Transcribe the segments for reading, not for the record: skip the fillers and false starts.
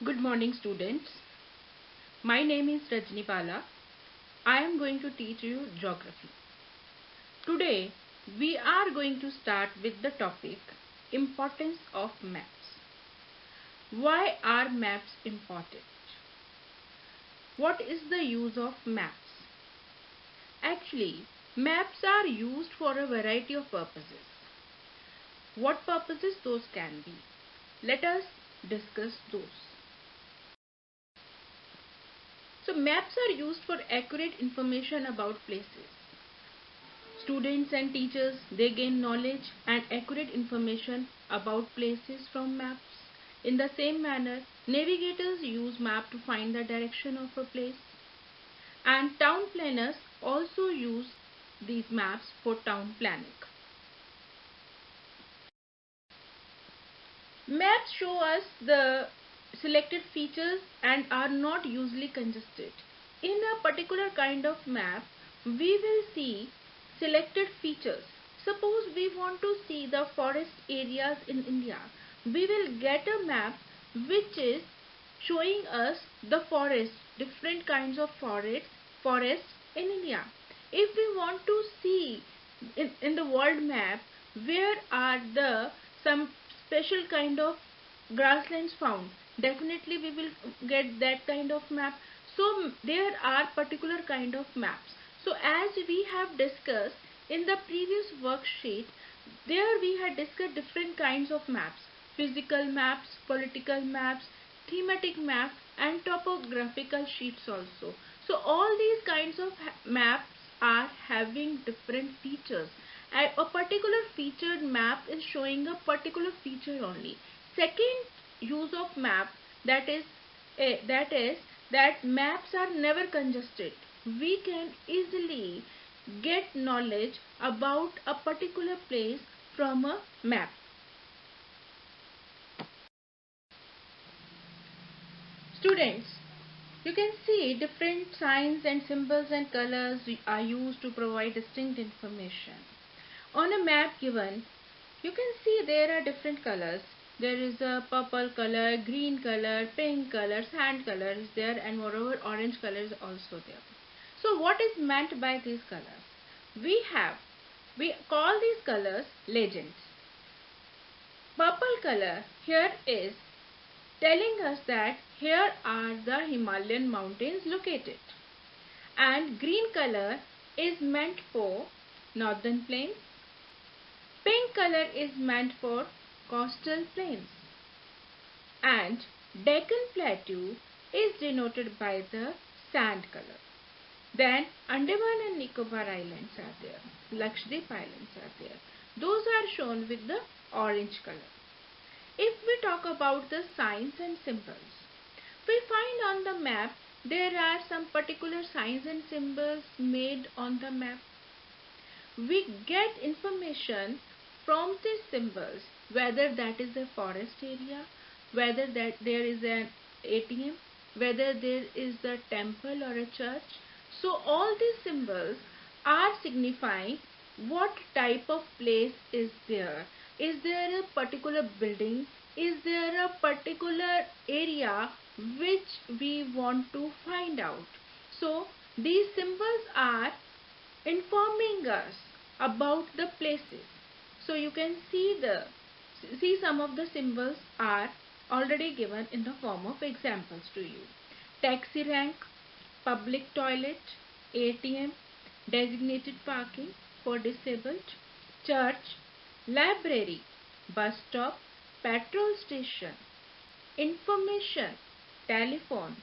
Good morning, students. My name is Rajni Pala. I am going to teach you geography. Today, we are going to start with the topic Importance of Maps. Why are maps important? What is the use of maps? Actually, maps are used for a variety of purposes. What purposes those can be? Let us discuss those. So maps are used for accurate information about places. Students and teachers, they gain knowledge and accurate information about places from maps. In the same manner, navigators use map to find the direction of a place. And town planners also use these maps for town planning. Maps show us the selected features and are not usually congested. In a particular kind of map, we will see selected features. Suppose we want to see the forest areas in India. We will get a map which is showing us the forest, different kinds of forests in India. If we want to see in the world map where are the some special kind of grasslands found, definitely we will get that kind of map. So there are particular kind of maps. So as we have discussed in the previous worksheet, there we had discussed different kinds of maps: physical maps, political maps, thematic maps, and topographical sheets also. So all these kinds of maps are having different features. A particular featured map is showing a particular feature only. Second use of map, that is that maps are never congested. We can easily get knowledge about a particular place from a map. Students, you can see different signs and symbols and colors are used to provide distinct information. On a map given, you can see there are different colors. There is a purple color, green color, pink color, sand color is there, and moreover orange color is also there. So what is meant by these colors? We call these colors legends. Purple color here is telling us that here are the Himalayan mountains located, and green color is meant for northern plains. Pink color is meant for coastal plains, and Deccan Plateau is denoted by the sand color. Then Andaman and Nicobar Islands are there, Lakshadweep Islands are there. Those are shown with the orange color. If we talk about the signs and symbols, we find on the map there are some particular signs and symbols made on the map. We get information from these symbols, whether that is a forest area, whether that there is an ATM, whether there is a temple or a church. So all these symbols are signifying what type of place is there. Is there a particular building? Is there a particular area which we want to find out? So these symbols are informing us about the places. So you can see some of the symbols are already given in the form of examples to you. Taxi rank, public toilet, ATM, designated parking for disabled, church, library, bus stop, petrol station, information, telephone,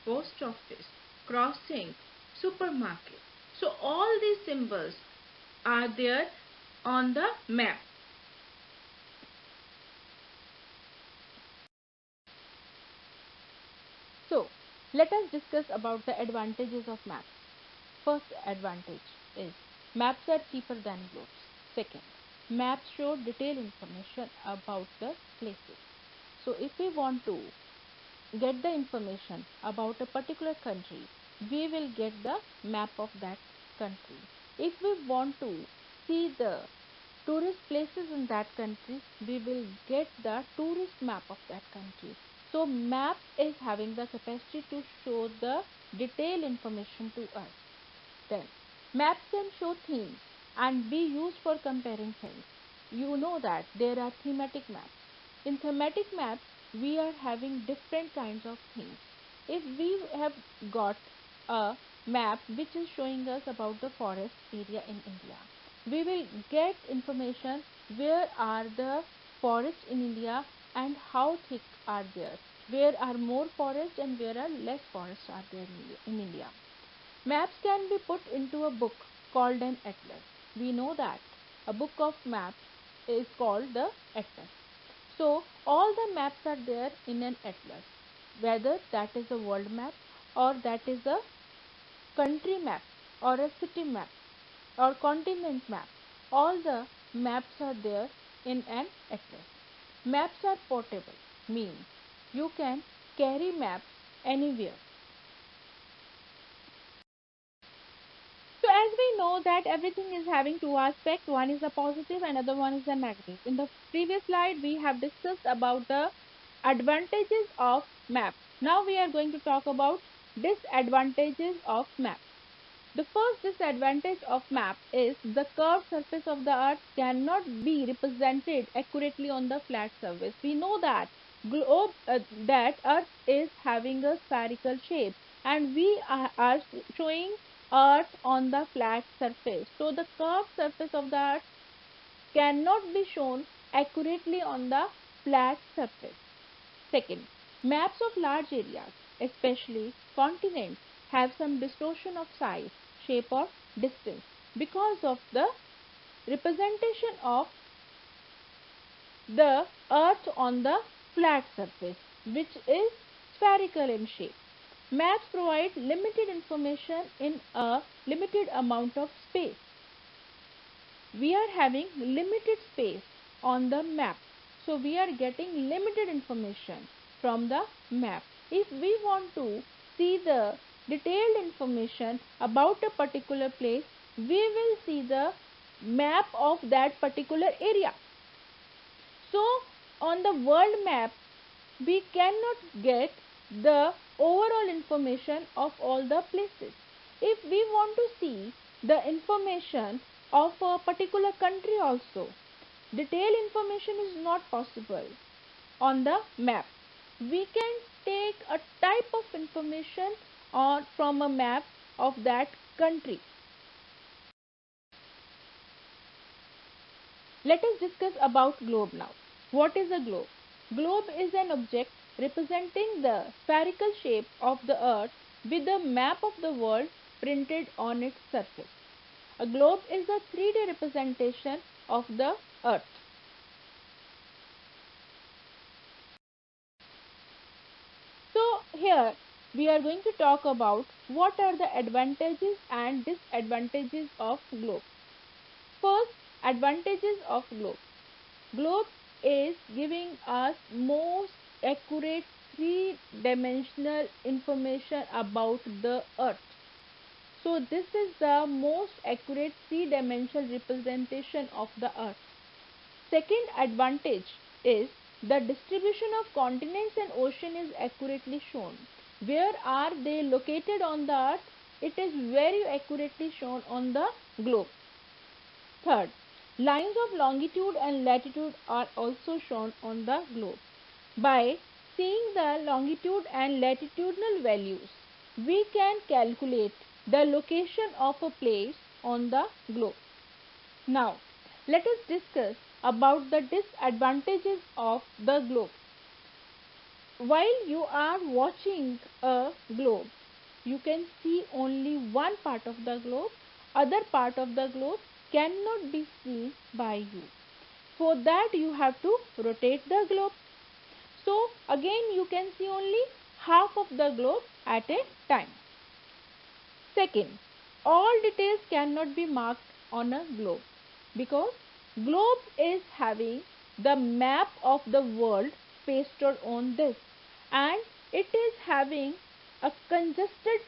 post office, crossing, supermarket. So all these symbols are there on the map. So let us discuss about the advantages of maps. First advantage is maps are cheaper than globes. Second, maps show detailed information about the places. So if we want to get the information about a particular country, we will get the map of that country. If we want to see the tourist places in that country, we will get the tourist map of that country. So map is having the capacity to show the detailed information to us. Then maps can show themes and be used for comparing things. You know that there are thematic maps. In thematic maps, we are having different kinds of themes. If we have got a map which is showing us about the forest area in India, we will get information where are the forests in India and how thick are there, where are more forests and where are less forests are there in India. Maps can be put into a book called an atlas. We know that a book of maps is called the atlas. So all the maps are there in an atlas, whether that is a world map or that is a country map or a city map or continent map. All the maps are there in an atlas. Maps are portable, means you can carry maps anywhere. So as we know that everything is having two aspects, one is a positive and other one is a negative. In the previous slide we have discussed about the advantages of map. Now we are going to talk about disadvantages of map. The first disadvantage of map is the curved surface of the earth cannot be represented accurately on the flat surface. We know that that earth is having a spherical shape and we are showing earth on the flat surface. So the curved surface of the earth cannot be shown accurately on the flat surface. Second, maps of large areas, especially continents, have some distortion of size, shape or distance because of the representation of the earth on the flat surface, which is spherical in shape. Maps provide limited information in a limited amount of space. We are having limited space on the map, so we are getting limited information from the map. If we want to see the detailed information about a particular place, we will see the map of that particular area. So on the world map we cannot get the overall information of all the places. If we want to see the information of a particular country also, detailed information is not possible on the map. We can take a type of information from a map of that country. Let us discuss about globe now. What is a globe? Globe is an object representing the spherical shape of the earth with a map of the world printed on its surface. A globe is a 3D representation of the earth. So here we are going to talk about what are the advantages and disadvantages of globe. First, advantages of globe. Globe is giving us most accurate three-dimensional information about the earth. So this is the most accurate three-dimensional representation of the earth. Second advantage is the distribution of continents and ocean is accurately shown. Where are they located on the earth? It is very accurately shown on the globe. Third, lines of longitude and latitude are also shown on the globe. By seeing the longitude and latitudinal values, we can calculate the location of a place on the globe. Now, let us discuss about the disadvantages of the globe. While you are watching a globe, you can see only one part of the globe. Other part of the globe cannot be seen by you. For that you have to rotate the globe. So again you can see only half of the globe at a time. Second, all details cannot be marked on a globe because globe is having the map of the world pasted on this and it is having a congested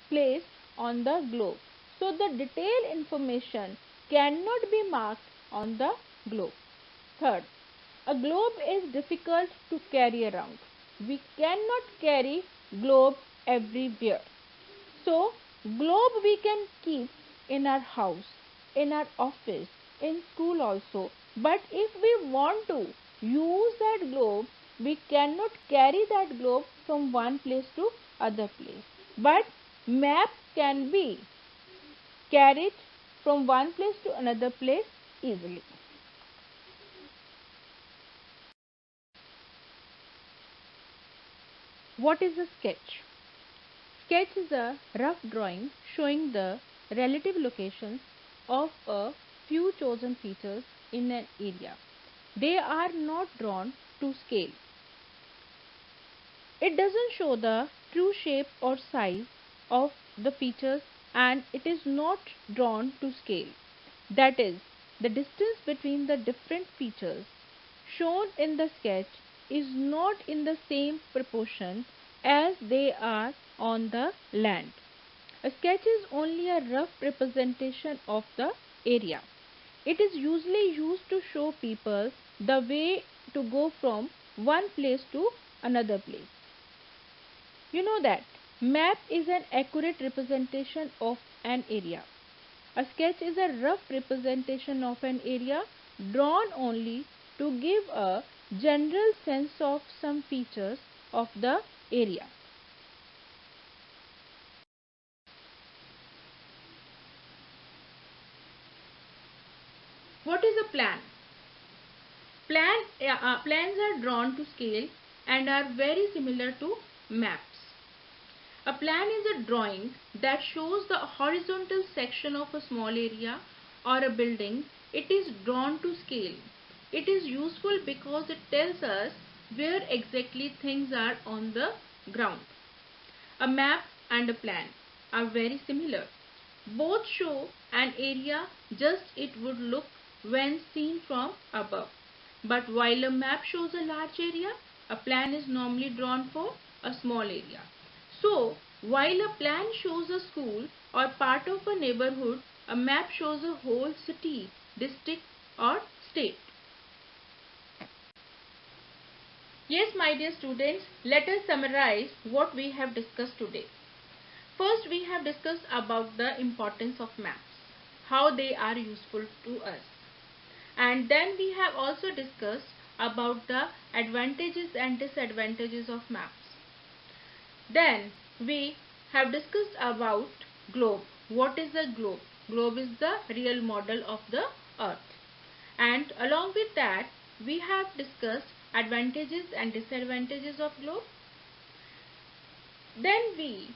place on the globe. So the detailed information cannot be marked on the globe. Third, a globe is difficult to carry around. we cannot carry globe everywhere. So, globe we can keep in our house, in our office, in school also. But if we want to use that globe, we cannot carry that globe from one place to other place. But map can be carried from one place to another place easily. What is a sketch? Sketch is a rough drawing showing the relative locations of a few chosen features in an area. They are not drawn to scale. It doesn't show the true shape or size of the features, and it is not drawn to scale. That is, the distance between the different features shown in the sketch is not in the same proportion as they are on the land. A sketch is only a rough representation of the area. It is usually used to show people the way to go from one place to another place. You know that map is an accurate representation of an area. A sketch is a rough representation of an area drawn only to give a general sense of some features of the area. What is a plan? Plans are drawn to scale and are very similar to maps. A plan is a drawing that shows the horizontal section of a small area or a building. It is drawn to scale. It is useful because it tells us where exactly things are on the ground. A map and a plan are very similar. Both show an area just it would look when seen from above. But while a map shows a large area, a plan is normally drawn for a small area. So, while a plan shows a school or part of a neighborhood, a map shows a whole city, district or state. Yes, my dear students, let us summarize what we have discussed today. First, we have discussed about the importance of maps, how they are useful to us. And then we have also discussed about the advantages and disadvantages of maps. Then we have discussed about globe. What is a globe? Globe is the real model of the earth. And along with that, we have discussed advantages and disadvantages of globe. Then we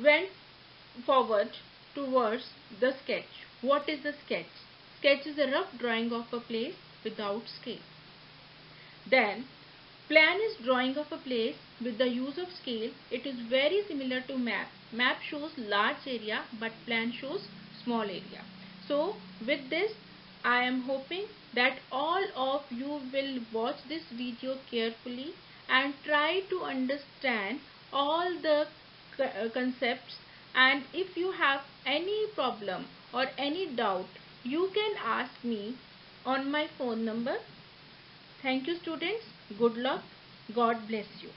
went forward towards the sketch. What is a sketch? Sketch is a rough drawing of a place without scale. Then plan is drawing of a place with the use of scale. It is very similar to map. Map shows large area but plan shows small area. So with this I am hoping that all of you will watch this video carefully and try to understand all the concepts, and if you have any problem or any doubt you can ask me on my phone number. Thank you students. Good luck. God bless you.